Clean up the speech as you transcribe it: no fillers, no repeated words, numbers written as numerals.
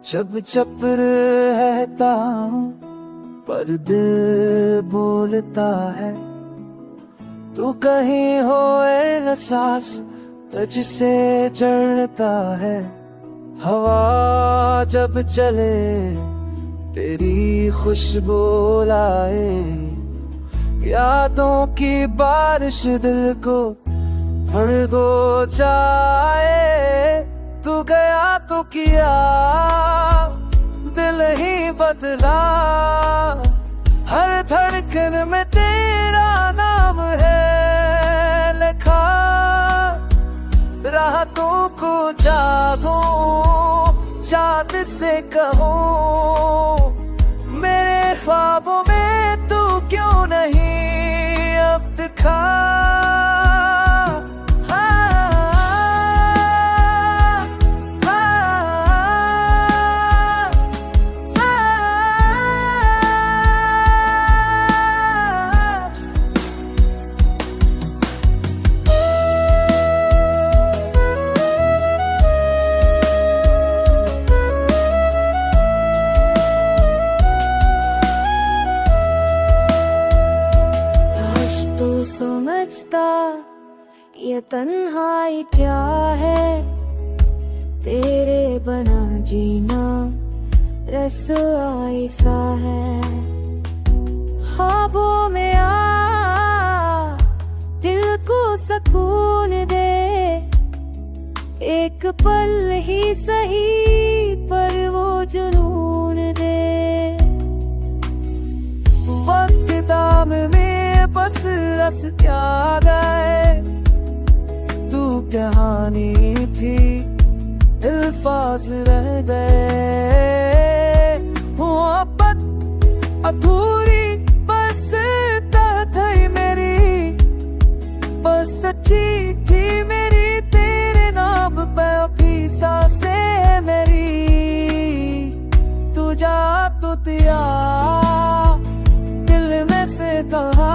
जब चप रहता हूँ पर दिल बोलता है, तू कहीं हो एहसास तुझसे चढ़ता है। हवा जब चले तेरी खुशबू लाए, यादों की बारिश दिल को भड़को जाए। तू गया तो किया दिल ही बदला, हर धड़कन में तेरा नाम है लिखा। रातों को जागूं चाँद से कहूं, मेरे ख्वाबों में तू क्यों नहीं अब दिखा। समझता ये तन्हाई क्या है, तेरे बना जीना रसवाई सा है। ख्वाबों में आ दिल को सुकून दे, एक पल ही सही पर वो जुनून दे। वक्त दाम में बस रस क्या गए, तू कहानी थी अल्फाज रह गए। मोहब्बत अधूरी बस थी मेरी, बस सच्ची थी मेरी तेरे नाम पे अभी सांसें मेरी। तू जा तो दिया दिल में से कहा,